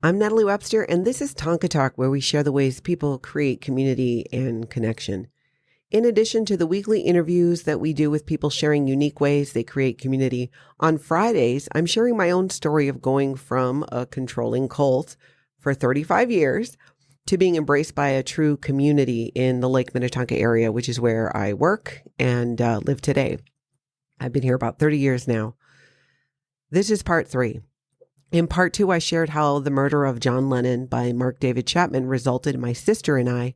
I'm Natalie Webster, and this is Tonka Talk, where we share the ways people create community and connection. In addition to the weekly interviews that we do with people sharing unique ways they create community, on Fridays, I'm sharing my own story of going from a controlling cult for 35 years to being embraced by a true community in the Lake Minnetonka area, which is where I work and live today. I've been here about 30 years now. This is part 3. In part 2, I shared how the murder of John Lennon by Mark David Chapman resulted in my sister and I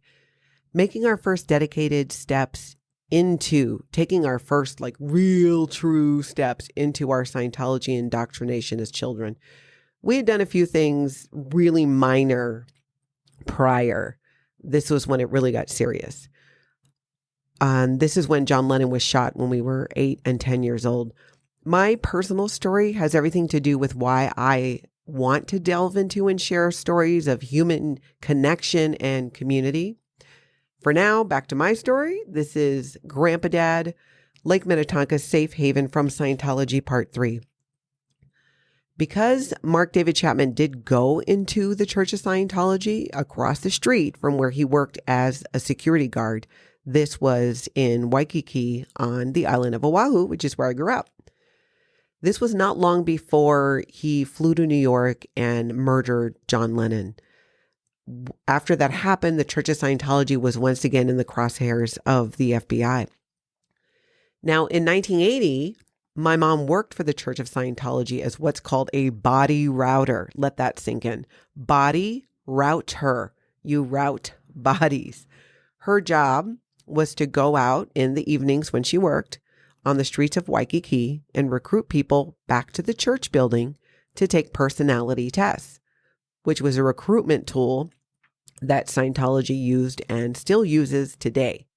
making our first dedicated steps into taking our first real true steps into our Scientology indoctrination as children. We had done a few things really minor prior. This was when it really got serious. This is when John Lennon was shot when we were 8 and 10 years old. My personal story has everything to do with why I want to delve into and share stories of human connection and community. For now, back to my story. This is Grandpa Dad, Lake Minnetonka Safe Haven from Scientology Part 3. Because Mark David Chapman did go into the Church of Scientology across the street from where he worked as a security guard, this was in Waikiki on the island of Oahu, which is where I grew up. This was not long before he flew to New York and murdered John Lennon. After that happened, the Church of Scientology was once again in the crosshairs of the FBI. Now, in 1980, my mom worked for the Church of Scientology as what's called a body router. Let that sink in. Body router. You route bodies. Her job was to go out in the evenings when she worked on the streets of Waikiki and recruit people back to the church building to take personality tests, which was a recruitment tool that Scientology used and still uses today.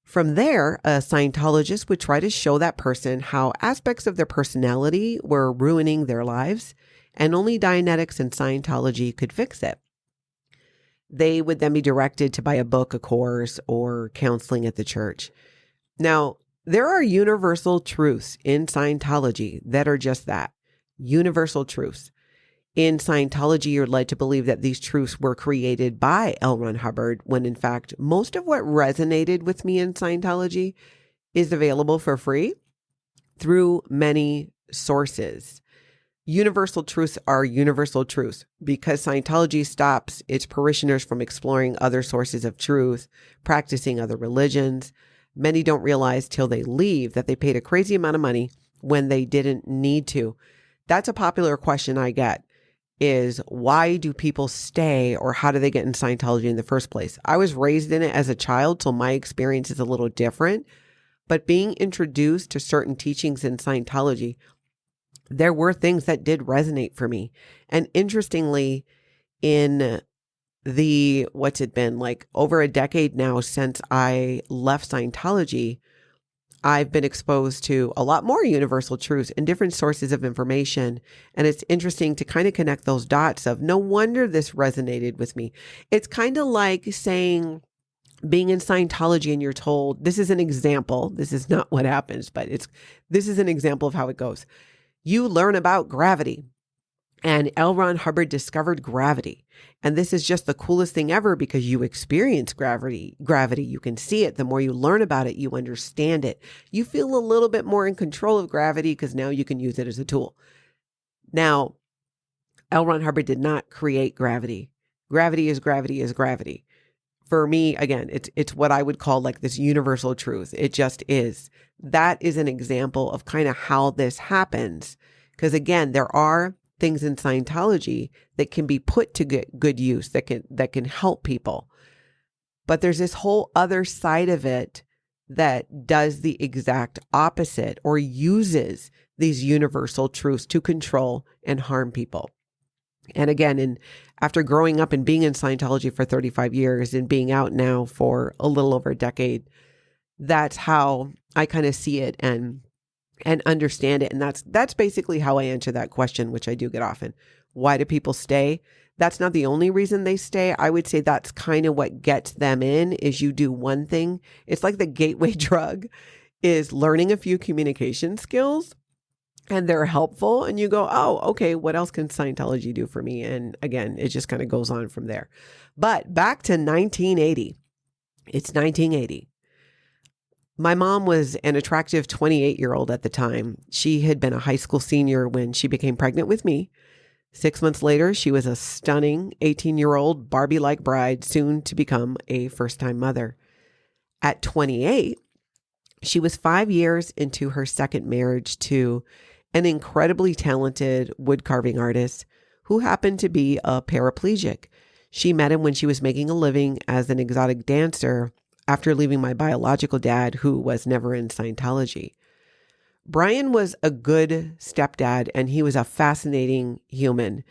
From there, a Scientologist would try to show that person how aspects of their personality were ruining their lives, and only Dianetics and Scientology could fix it. They would then be directed to buy a book, a course, or counseling at the church. Now, there are universal truths in Scientology that are just that, universal truths. In Scientology, you're led to believe that these truths were created by L. Ron Hubbard, when in fact, most of what resonated with me in Scientology is available for free through many sources. Universal truths are universal truths because Scientology stops its parishioners from exploring other sources of truth, practicing other religions. Many don't realize till they leave that they paid a crazy amount of money when they didn't need to. That's a popular question I get is why do people stay or how do they get in Scientology in the first place? I was raised in it as a child, so my experience is a little different. But being introduced to certain teachings in Scientology, there were things that did resonate for me. And interestingly, in what's it been, over a decade now since I left Scientology, I've been exposed to a lot more universal truths and different sources of information. And it's interesting to kind of connect those dots of no wonder this resonated with me. It's kind of like saying being in Scientology and you're told, this is an example. This is not what happens, but this is an example of how it goes. You learn about gravity. And L. Ron Hubbard discovered gravity. And this is just the coolest thing ever because you experience gravity. You can see it. The more you learn about it, you understand it. You feel a little bit more in control of gravity because now you can use it as a tool. Now, L. Ron Hubbard did not create gravity. Gravity is gravity is gravity. For me, again, it's what I would call this universal truth. It just is. That is an example of kind of how this happens. Because again, there are things in Scientology that can be put to good use, that can help people. But there's this whole other side of it that does the exact opposite or uses these universal truths to control and harm people. And again, after growing up and being in Scientology for 35 years and being out now for a little over a decade, that's how I kind of see it and understand it. And that's basically how I answer that question, which I do get often. Why do people stay? That's not the only reason they stay. I would say that's kind of what gets them in is you do one thing. It's like the gateway drug is learning a few communication skills and they're helpful, and you go, oh, okay, what else can Scientology do for me? And again, it just kind of goes on from there. But back to 1980. It's 1980. My mom was an attractive 28-year-old at the time. She had been a high school senior when she became pregnant with me. 6 months later, she was a stunning 18-year-old Barbie-like bride, soon to become a first-time mother. At 28, she was 5 years into her second marriage to an incredibly talented wood carving artist who happened to be a paraplegic. She met him when she was making a living as an exotic dancer after leaving my biological dad, who was never in Scientology. Brian was a good stepdad, and he was a fascinating human.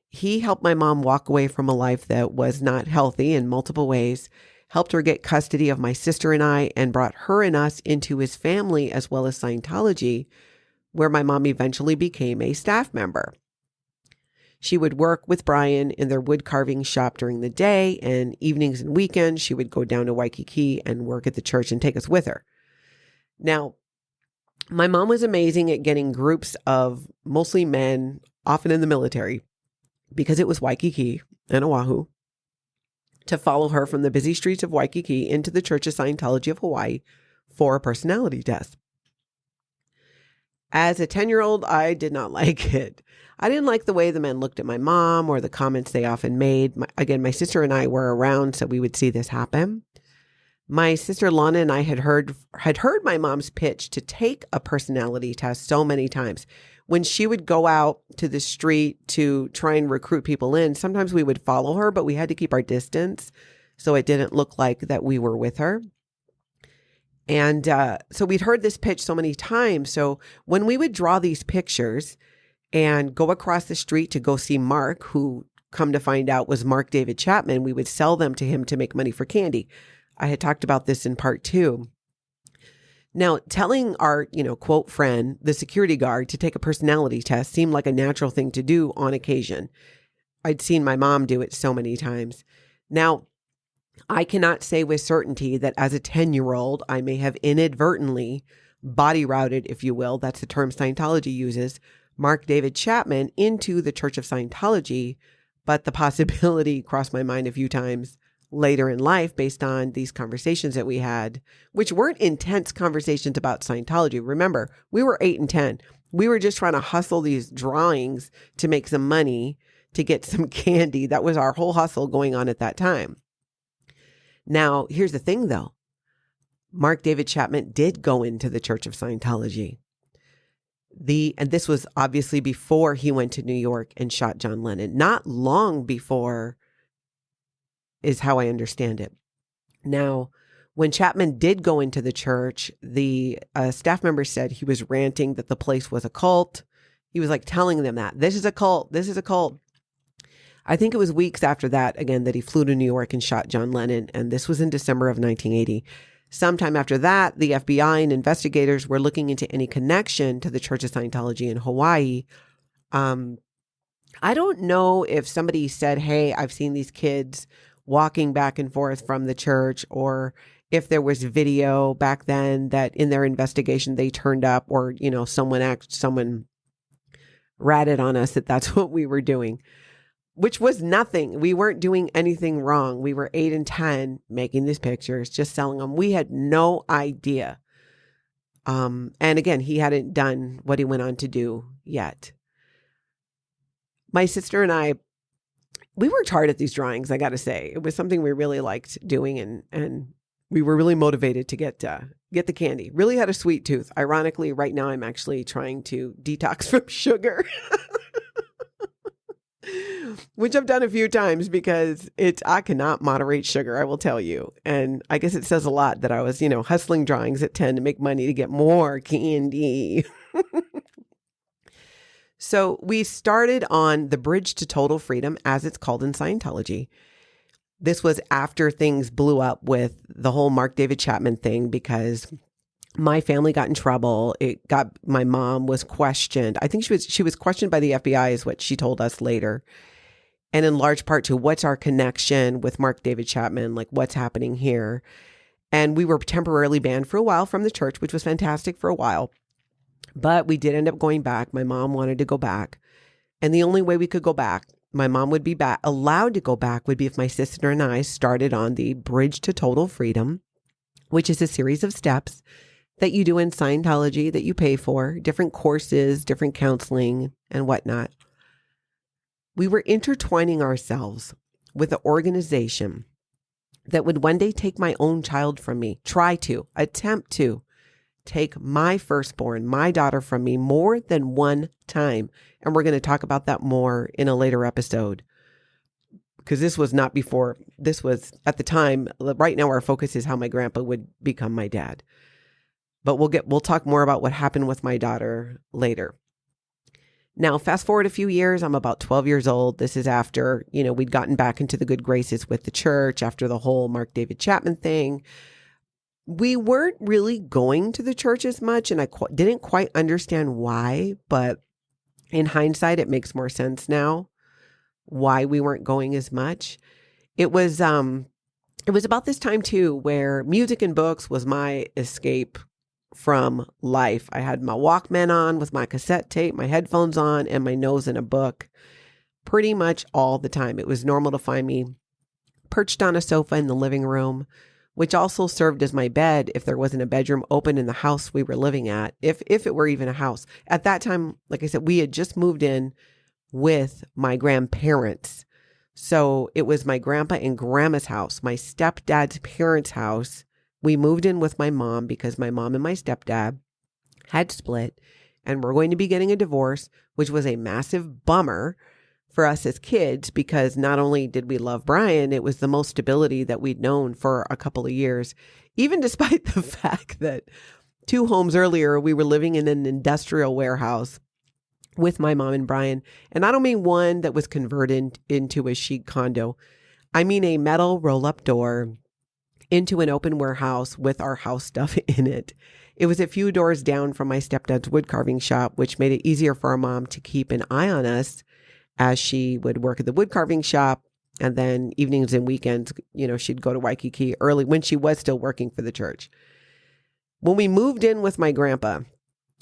He helped my mom walk away from a life that was not healthy in multiple ways, helped her get custody of my sister and I, and brought her and us into his family as well as Scientology, where my mom eventually became a staff member. She would work with Brian in their wood carving shop during the day, and evenings and weekends, she would go down to Waikiki and work at the church and take us with her. Now, my mom was amazing at getting groups of mostly men, often in the military, because it was Waikiki and Oahu, to follow her from the busy streets of Waikiki into the Church of Scientology of Hawaii for a personality test. As a 10-year-old, I did not like it. I didn't like the way the men looked at my mom or the comments they often made. My sister and I were around, so we would see this happen. My sister Lana and I had heard my mom's pitch to take a personality test so many times. When she would go out to the street to try and recruit people in, sometimes we would follow her, but we had to keep our distance so it didn't look like that we were with her. And so we'd heard this pitch so many times. So when we would draw these pictures and go across the street to go see Mark, who come to find out was Mark David Chapman, we would sell them to him to make money for candy. I had talked about this in part 2. Now, telling our, quote friend, the security guard, to take a personality test seemed like a natural thing to do on occasion. I'd seen my mom do it so many times. Now, I cannot say with certainty that as a 10-year-old, I may have inadvertently body routed, if you will, that's the term Scientology uses, Mark David Chapman into the Church of Scientology, but the possibility crossed my mind a few times later in life based on these conversations that we had, which weren't intense conversations about Scientology. Remember, we were 8 and 10. We were just trying to hustle these drawings to make some money, to get some candy. That was our whole hustle going on at that time. Now, here's the thing, though. Mark David Chapman did go into the Church of Scientology. And this was obviously before he went to New York and shot John Lennon. Not long before is how I understand it. Now, when Chapman did go into the church, the staff member said he was ranting that the place was a cult. He was like telling them that this is a cult. This is a cult. I think it was weeks after that, again, that he flew to New York and shot John Lennon. And this was in December of 1980. Sometime after that, the FBI and investigators were looking into any connection to the Church of Scientology in Hawaii. I don't know if somebody said, hey, I've seen these kids walking back and forth from the church, or if there was video back then that in their investigation they turned up, or, someone ratted on us that that's what we were doing. Which was nothing. We weren't doing anything wrong. We were 8 and 10 making these pictures, just selling them. We had no idea. And again, he hadn't done what he went on to do yet. My sister and I, we worked hard at these drawings, I got to say. It was something we really liked doing, and we were really motivated to get the candy. Really had a sweet tooth. Ironically, right now I'm actually trying to detox from sugar. Which I've done a few times because I cannot moderate sugar, I will tell you. And I guess it says a lot that I was, hustling drawings at 10 to make money to get more candy. So we started on the Bridge to Total Freedom, as it's called in Scientology. This was after things blew up with the whole Mark David Chapman thing, because my family got in trouble. My mom was questioned. I think she was questioned by the FBI is what she told us later. And in large part to what's our connection with Mark David Chapman, like what's happening here. And we were temporarily banned for a while from the church, which was fantastic for a while. But we did end up going back. My mom wanted to go back. And the only way we could go back, my mom would be allowed to go back, would be if my sister and I started on the Bridge to Total Freedom, which is a series of steps that you do in Scientology that you pay for, different courses, different counseling, and whatnot. We were intertwining ourselves with an organization that would one day take my own child from me, attempt to take my firstborn, my daughter from me more than one time. And we're going to talk about that more in a later episode. Because this was not before, this was at the time. Right now our focus is how my grandpa would become my dad. But we'll talk more about what happened with my daughter later. Now, fast forward a few years, I'm about 12 years old. This is after, we'd gotten back into the good graces with the church after the whole Mark David Chapman thing. We weren't really going to the church as much, and I didn't quite understand why, but in hindsight, it makes more sense now why we weren't going as much. It was about this time too, where music and books was my escape from life. I had my Walkman on with my cassette tape, my headphones on, and my nose in a book pretty much all the time. It was normal to find me perched on a sofa in the living room, which also served as my bed if there wasn't a bedroom open in the house we were living at, if it were even a house. At that time, like I said, we had just moved in with my grandparents. So it was my grandpa and grandma's house, my stepdad's parents' house. We moved in with my mom because my mom and my stepdad had split and were going to be getting a divorce, which was a massive bummer for us as kids, because not only did we love Brian, it was the most stability that we'd known for a couple of years, even despite the fact that 2 homes earlier, we were living in an industrial warehouse with my mom and Brian. And I don't mean one that was converted into a chic condo. I mean a metal roll-up door into an open warehouse with our house stuff in it. It was a few doors down from my stepdad's wood carving shop, which made it easier for our mom to keep an eye on us as she would work at the wood carving shop. And then evenings and weekends, she'd go to Waikiki early when she was still working for the church. When we moved in with my grandpa,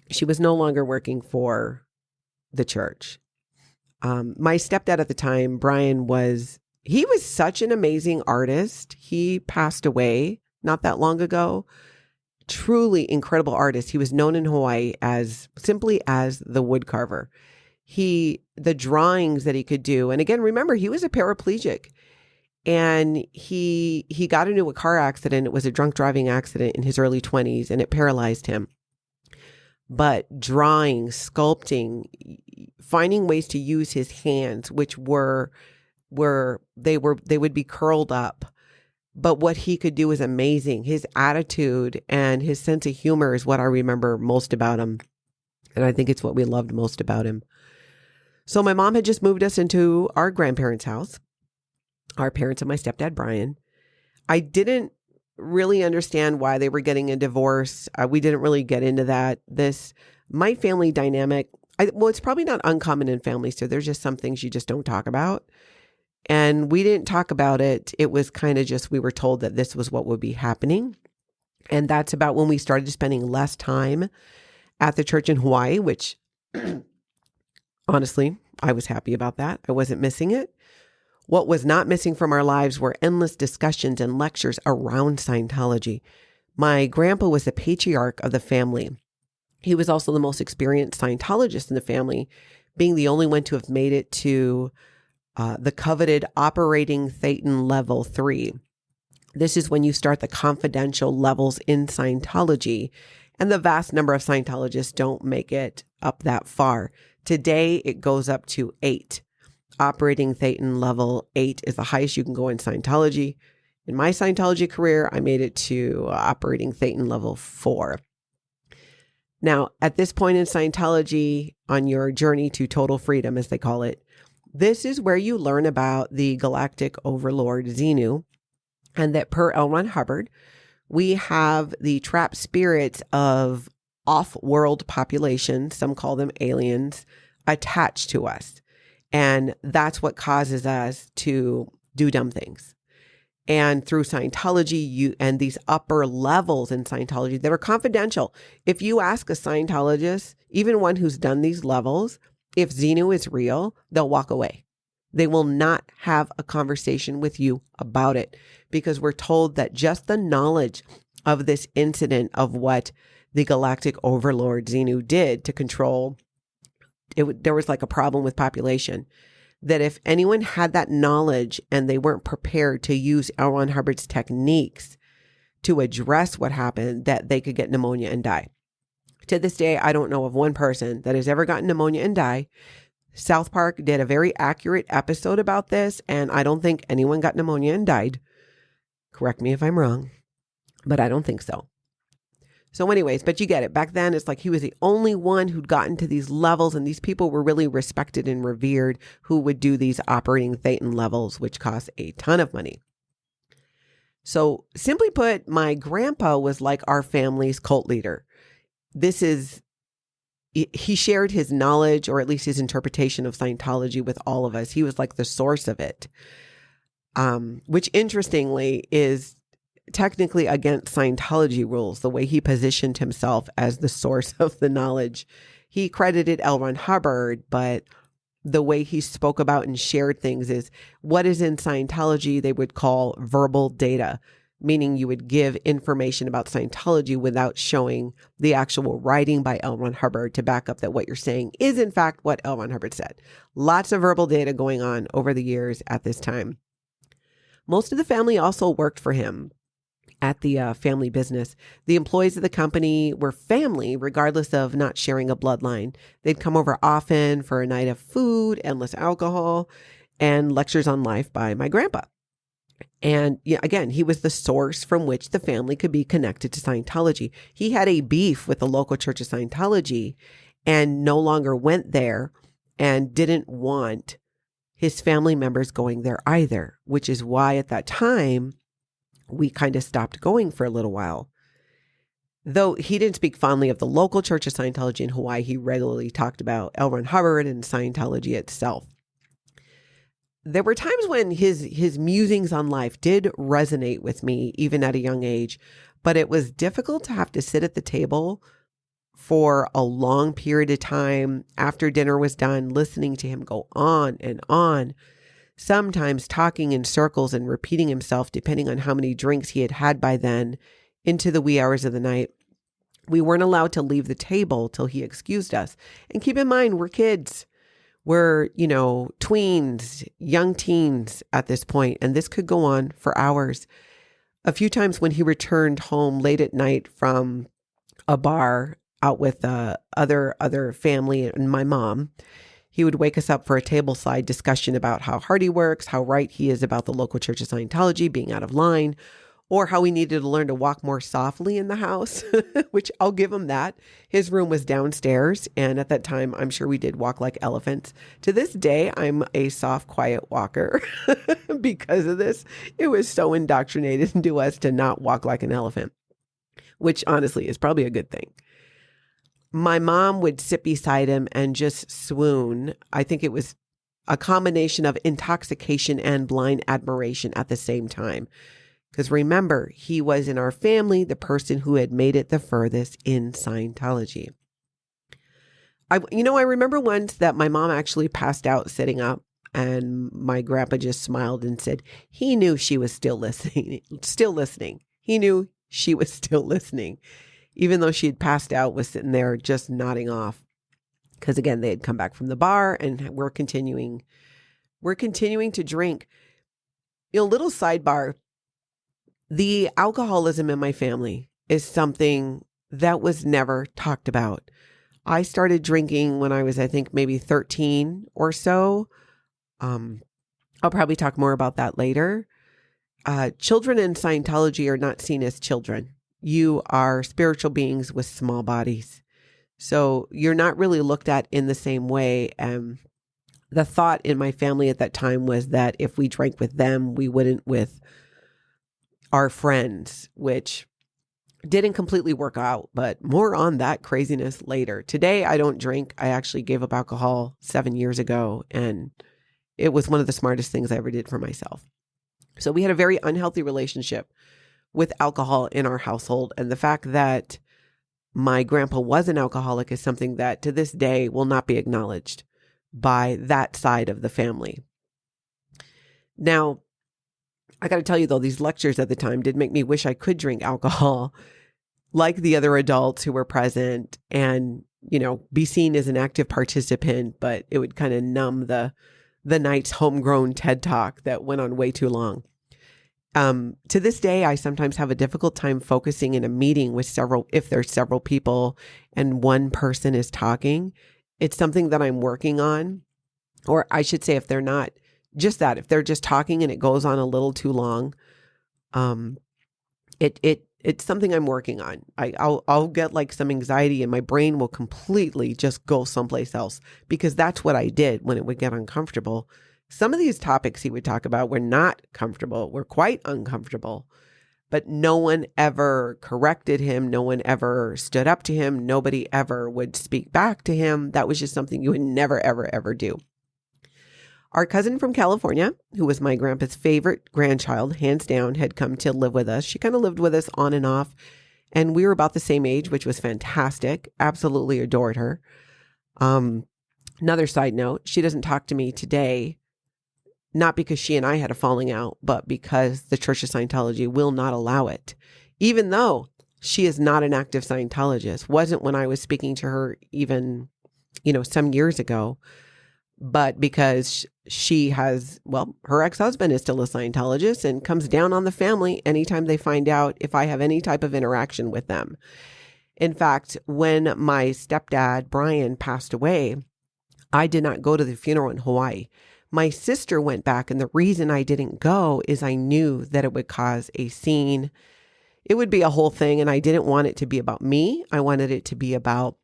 she was no longer working for the church. My stepdad at the time, Brian, he was such an amazing artist. He passed away not that long ago. Truly incredible artist. He was known in Hawaii simply as the wood carver. The drawings that he could do. And again, remember, he was a paraplegic, and he got into a car accident. It was a drunk driving accident in his early 20s, and it paralyzed him. But drawing, sculpting, finding ways to use his hands, which they would be curled up. But what he could do is amazing. His attitude and his sense of humor is what I remember most about him. And I think it's what we loved most about him. So my mom had just moved us into our grandparents' house, our parents and my stepdad, Brian. I didn't really understand why they were getting a divorce. We didn't really get into that. My family dynamic, it's probably not uncommon in families. So there's just some things you just don't talk about. And we didn't talk about it. It was kind of just, we were told that this was what would be happening. And that's about when we started spending less time at the church in Hawaii, which honestly, I was happy about that. I wasn't missing it. What was not missing from our lives were endless discussions and lectures around Scientology. My grandpa was the patriarch of the family. He was also the most experienced Scientologist in the family, being the only one to have made it to the coveted operating Thetan level 3. This is when you start the confidential levels in Scientology, and the vast number of Scientologists don't make it up that far. Today, it goes up to 8. Operating Thetan level 8 is the highest you can go in Scientology. In my Scientology career, I made it to operating Thetan level 4. Now, at this point in Scientology, on your journey to total freedom, as they call it, this is where you learn about the galactic overlord Xenu, and that per L. Ron Hubbard, we have the trapped spirits of off-world populations, some call them aliens, attached to us. And that's what causes us to do dumb things. And through Scientology, and these upper levels in Scientology that are confidential. If you ask a Scientologist, even one who's done these levels, if Xenu is real, they'll walk away. They will not have a conversation with you about it, because we're told that just the knowledge of this incident of what the galactic overlord Xenu did to control, there was like a problem with population. That if anyone had that knowledge and they weren't prepared to use L. Ron Hubbard's techniques to address what happened, that they could get pneumonia and die. To this day, I don't know of one person that has ever gotten pneumonia and die. South Park did a very accurate episode about this, and I don't think anyone got pneumonia and died. Correct me if I'm wrong, but I don't think so. So anyways, but you get it. Back then, it's like he was the only one who'd gotten to these levels, and these people were really respected and revered who would do these operating Thetan levels, which cost a ton of money. So simply put, my grandpa was like our family's cult leader. He shared his knowledge, or at least his interpretation of Scientology, with all of us. He was like the source of it, which interestingly is technically against Scientology rules, the way he positioned himself as the source of the knowledge. He credited L. Ron Hubbard, but the way he spoke about and shared things is what is in Scientology they would call verbal data, meaning you would give information about Scientology without showing the actual writing by L. Ron Hubbard to back up that what you're saying is in fact what L. Ron Hubbard said. Lots of verbal data going on over the years at this time. Most of the family also worked for him at the family business. The employees of the company were family, regardless of not sharing a bloodline. They'd come over often for a night of food, endless alcohol, and lectures on life by my grandpa. And again, he was the source from which the family could be connected to Scientology. He had a beef with the local Church of Scientology and no longer went there and didn't want his family members going there either, which is why at that time, we kind of stopped going for a little while. Though he didn't speak fondly of the local Church of Scientology in Hawaii, he regularly talked about L. Ron Hubbard and Scientology itself. There were times when his musings on life did resonate with me, even at a young age, but it was difficult to have to sit at the table for a long period of time after dinner was done, listening to him go on and on, sometimes talking in circles and repeating himself depending on how many drinks he had had by then, into the wee hours of the night. We weren't allowed to leave the table till he excused us. And keep in mind, we're kids. We're, tweens, young teens at this point, and this could go on for hours. A few times when he returned home late at night from a bar out with other family and my mom, he would wake us up for a tableside discussion about how hard he works, how right he is about the local Church of Scientology being out of line, or how we needed to learn to walk more softly in the house, which I'll give him that. His room was downstairs, and at that time, I'm sure we did walk like elephants. To this day, I'm a soft, quiet walker because of this. It was so indoctrinated into us to not walk like an elephant, which honestly is probably a good thing. My mom would sit beside him and just swoon. I think it was a combination of intoxication and blind admiration at the same time. Because remember, he was in our family the person who had made it the furthest in Scientology. I remember once that my mom actually passed out sitting up, and my grandpa just smiled and said he knew she was still listening. He knew she was still listening. Even though she had passed out, was sitting there just nodding off. Because again, they had come back from the bar and we're continuing to drink. Little sidebar, the alcoholism in my family is something that was never talked about. I started drinking when I was, I think, maybe 13 or so. I'll probably talk more about that later. Children in Scientology are not seen as children. You are spiritual beings with small bodies. So you're not really looked at in the same way. The thought in my family at that time was that if we drank with them, we wouldn't with our friends, which didn't completely work out, but more on that craziness later. Today, I don't drink. I actually gave up alcohol 7 years ago, and it was one of the smartest things I ever did for myself. So we had a very unhealthy relationship with alcohol in our household. And the fact that my grandpa was an alcoholic is something that to this day will not be acknowledged by that side of the family. Now, I got to tell you though, these lectures at the time did make me wish I could drink alcohol like the other adults who were present and, be seen as an active participant, but it would kind of numb the night's homegrown TED Talk that went on way too long. To this day, I sometimes have a difficult time focusing in a meeting with if there's several people and one person is talking. It's something that I'm working on, or I should say, if they're not just that, if they're just talking and it goes on a little too long, it's something I'm working on. I'll get like some anxiety and my brain will completely just go someplace else because that's what I did when it would get uncomfortable. Some of these topics he would talk about were not comfortable, were quite uncomfortable, but no one ever corrected him. No one ever stood up to him. Nobody ever would speak back to him. That was just something you would never, ever, ever do. Our cousin from California, who was my grandpa's favorite grandchild, hands down, had come to live with us. She kind of lived with us on and off, and we were about the same age, which was fantastic. Absolutely adored her. Another side note, she doesn't talk to me today, not because she and I had a falling out, but because the Church of Scientology will not allow it. Even though she is not an active Scientologist, wasn't when I was speaking to her even, some years ago, but because she has, her ex-husband is still a Scientologist and comes down on the family anytime they find out if I have any type of interaction with them. In fact, when my stepdad, Brian, passed away, I did not go to the funeral in Hawaii. My sister went back, and the reason I didn't go is I knew that it would cause a scene. It would be a whole thing, and I didn't want it to be about me. I wanted it to be about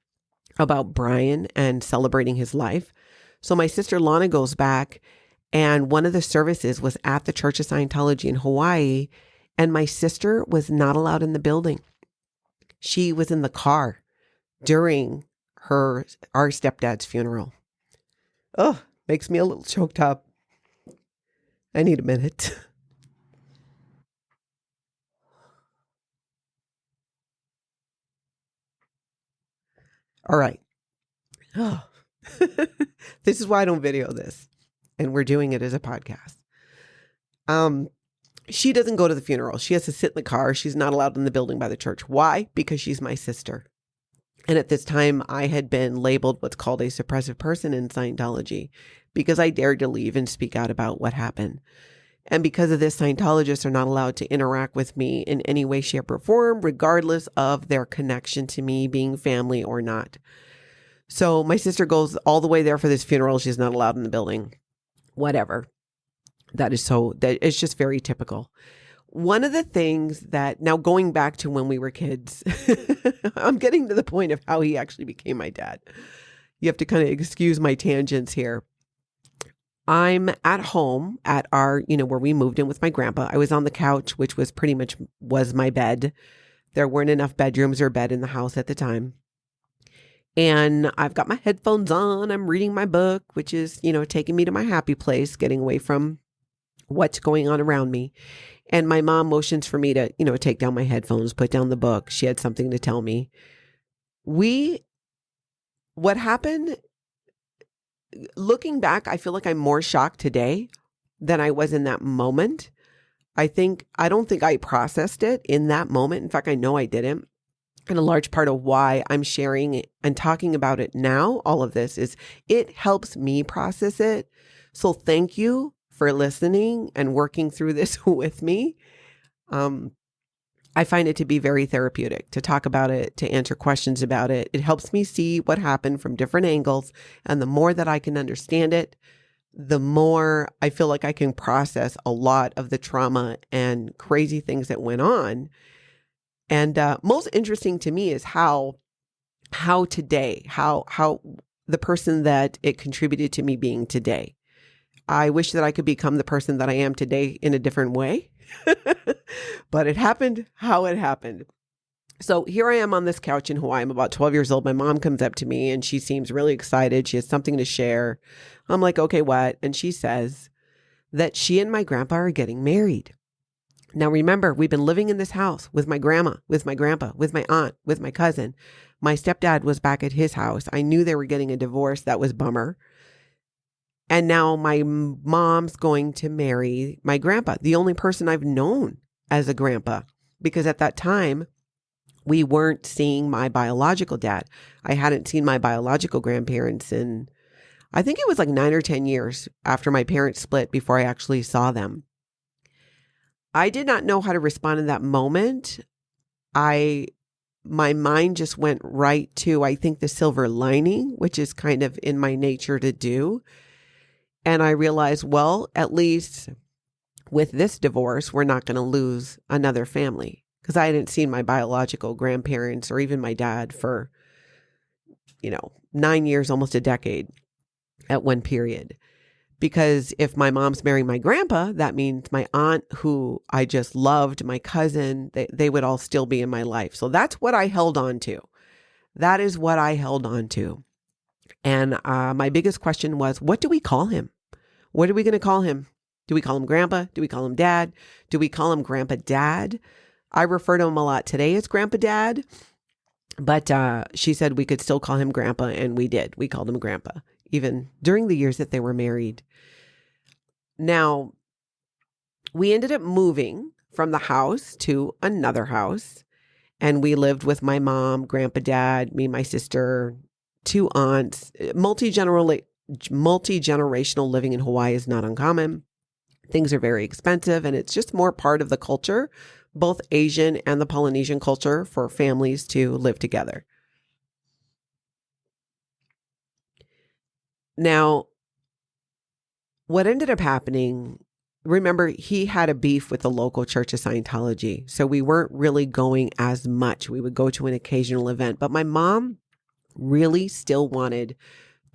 Brian and celebrating his life. So my sister Lana goes back, and one of the services was at the Church of Scientology in Hawaii, and my sister was not allowed in the building. She was in the car during our stepdad's funeral. Oh, makes me a little choked up. I need a minute. All right. Oh. This is why I don't video this. And we're doing it as a podcast. She doesn't go to the funeral. She has to sit in the car. She's not allowed in the building by the church. Why? Because she's my sister. And at this time, I had been labeled what's called a suppressive person in Scientology because I dared to leave and speak out about what happened. And because of this, Scientologists are not allowed to interact with me in any way, shape, or form, regardless of their connection to me being family or not. So my sister goes all the way there for this funeral. She's not allowed in the building. Whatever. That it's just very typical. One of the things that, now going back to when we were kids, I'm getting to the point of how he actually became my dad. You have to kind of excuse my tangents here. I'm at home at our, where we moved in with my grandpa. I was on the couch, which was pretty much was my bed. There weren't enough bedrooms or bed in the house at the time. And I've got my headphones on. I'm reading my book, which is, taking me to my happy place, getting away from what's going on around me. And my mom motions for me to, take down my headphones, put down the book. She had something to tell me. What happened, looking back, I feel like I'm more shocked today than I was in that moment. I don't think I processed it in that moment. In fact, I know I didn't. And a large part of why I'm sharing and talking about it now, all of this, is it helps me process it. So thank you for listening and working through this with me. I find it to be very therapeutic to talk about it, to answer questions about it. It helps me see what happened from different angles. And the more that I can understand it, the more I feel like I can process a lot of the trauma and crazy things that went on. And most interesting to me is how today, how the person that it contributed to me being today. I wish that I could become the person that I am today in a different way, but it happened how it happened. So here I am on this couch in Hawaii. I'm about 12 years old. My mom comes up to me and she seems really excited. She has something to share. I'm like, okay, what? And she says that she and my grandpa are getting married. Now, remember, we've been living in this house with my grandma, with my grandpa, with my aunt, with my cousin. My stepdad was back at his house. I knew they were getting a divorce. That was bummer. And now my mom's going to marry my grandpa, the only person I've known as a grandpa, because at that time, we weren't seeing my biological dad. I hadn't seen my biological grandparents in, I think it was like 9 or 10 years after my parents split before I actually saw them. I did not know how to respond in that moment. My mind just went right to, I think, the silver lining, which is kind of in my nature to do. And I realized, well, at least with this divorce, we're not going to lose another family, because I hadn't seen my biological grandparents or even my dad for, 9 years, almost a decade at one period. Because if my mom's marrying my grandpa, that means my aunt, who I just loved, my cousin, they would all still be in my life. So that's what I held on to. That is what I held on to. And my biggest question was, what do we call him? What are we going to call him? Do we call him grandpa? Do we call him dad? Do we call him grandpa dad? I refer to him a lot today as grandpa dad. But she said we could still call him grandpa, and we did. We called him grandpa, even during the years that they were married. Now, we ended up moving from the house to another house, and we lived with my mom, grandpa, dad, me, my sister, 2 aunts. Multi-generational living in Hawaii is not uncommon. Things are very expensive, and it's just more part of the culture, both Asian and the Polynesian culture, for families to live together. Now, what ended up happening, remember, he had a beef with the local Church of Scientology. So we weren't really going as much. We would go to an occasional event. But my mom really still wanted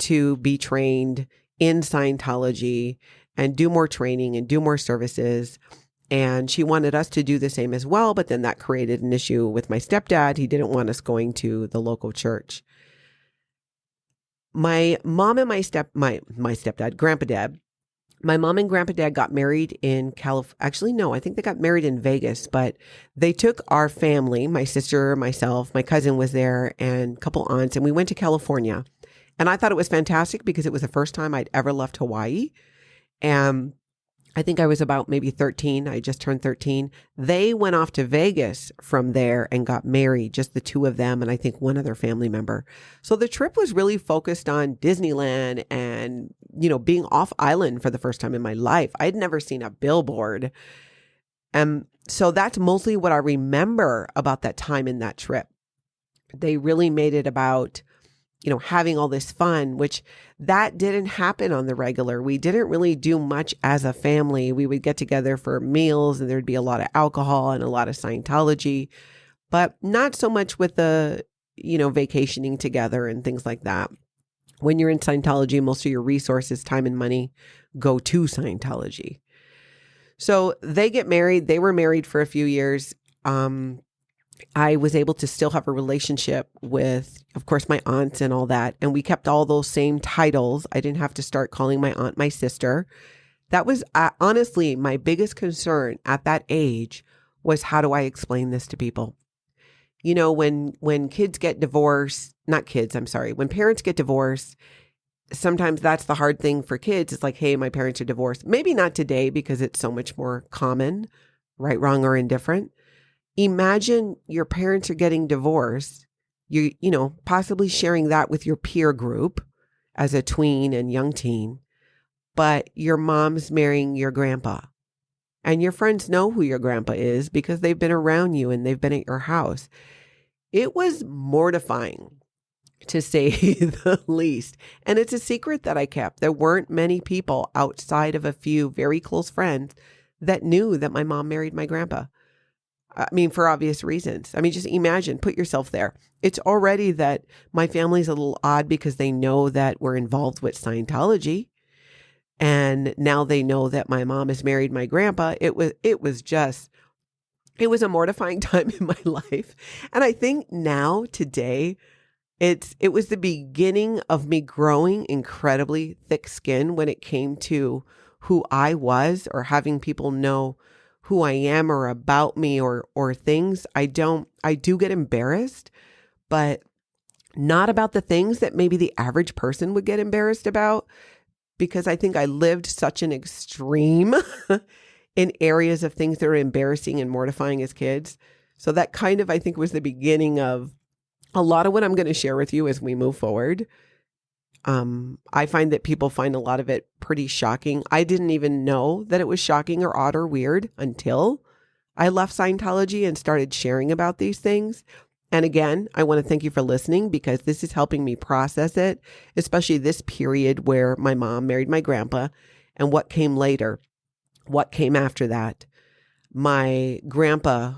to be trained in Scientology and do more training and do more services. And she wanted us to do the same as well. But then that created an issue with my stepdad. He didn't want us going to the local church. My mom and my stepdad, grandpa dad, my mom and grandpa dad got married in California. Actually, no, I think they got married in Vegas, but they took our family, my sister, myself, my cousin was there, and a couple aunts, and we went to California. And I thought it was fantastic because it was the first time I'd ever left Hawaii. And I think I was about maybe 13. I just turned 13. They went off to Vegas from there and got married, just the 2 of them, and I think one other family member. So the trip was really focused on Disneyland and, being off island for the first time in my life. I'd never seen a billboard. And so that's mostly what I remember about that time in that trip. They really made it about, having all this fun, which that didn't happen on the regular. We didn't really do much as a family. We would get together for meals, and there'd be a lot of alcohol and a lot of Scientology, but not so much with the, vacationing together and things like that. When you're in Scientology, most of your resources, time and money, go to Scientology. So they get married. They were married for a few years. I was able to still have a relationship with, of course, my aunts and all that. And we kept all those same titles. I didn't have to start calling my aunt my sister. That was honestly my biggest concern at that age, was how do I explain this to people? When kids get divorced, when parents get divorced, sometimes that's the hard thing for kids. It's like, hey, my parents are divorced. Maybe not today because it's so much more common, right, wrong, or indifferent. Imagine your parents are getting divorced, possibly sharing that with your peer group as a tween and young teen, but your mom's marrying your grandpa. And your friends know who your grandpa is because they've been around you and they've been at your house. It was mortifying, to say the least. And it's a secret that I kept. There weren't many people outside of a few very close friends that knew that my mom married my grandpa. For obvious reasons. Just imagine, put yourself there. It's already that my family's a little odd because they know that we're involved with Scientology. And now they know that my mom has married my grandpa. It was a mortifying time in my life. And I think now, today, it was the beginning of me growing incredibly thick skin when it came to who I was or having people know who I am or about me or things. I do get embarrassed, but not about the things that maybe the average person would get embarrassed about, because I think I lived such an extreme in areas of things that are embarrassing and mortifying as kids. So that kind of, I think, was the beginning of a lot of what I'm going to share with you as we move forward. I find that people find a lot of it pretty shocking. I didn't even know that it was shocking or odd or weird until I left Scientology and started sharing about these things. And again, I want to thank you for listening, because this is helping me process it, especially this period where my mom married my grandpa and what came later, what came after that. My grandpa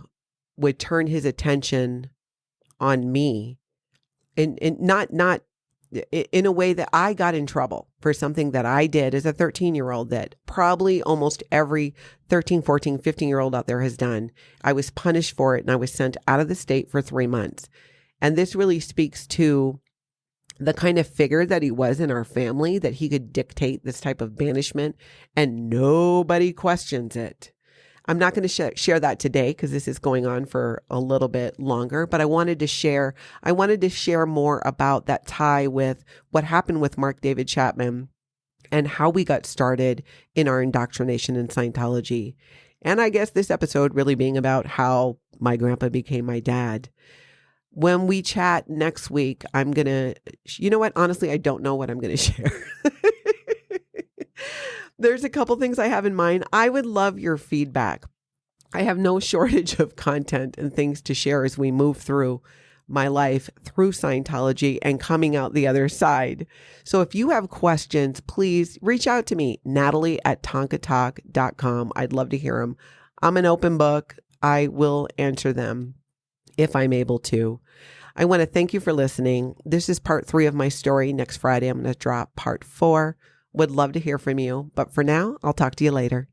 would turn his attention on me and not in a way that I got in trouble for something that I did as a 13-year-old that probably almost every 13, 14, 15-year-old out there has done. I was punished for it and I was sent out of the state for 3 months. And this really speaks to the kind of figure that he was in our family, that he could dictate this type of banishment and nobody questions it. I'm not going to share that today because this is going on for a little bit longer, but I wanted to share more about that tie with what happened with Mark David Chapman and how we got started in our indoctrination in Scientology. And I guess this episode really being about how my grandpa became my dad. When we chat next week, I'm going to, you know what? Honestly, I don't know what I'm going to share. There's a couple things I have in mind. I would love your feedback. I have no shortage of content and things to share as we move through my life through Scientology and coming out the other side. So if you have questions, please reach out to me, Natalie@tonkatalk.com. I'd love to hear them. I'm an open book. I will answer them if I'm able to. I want to thank you for listening. This is part 3 of my story. Next Friday, I'm going to drop part 4. Would love to hear from you. But for now, I'll talk to you later.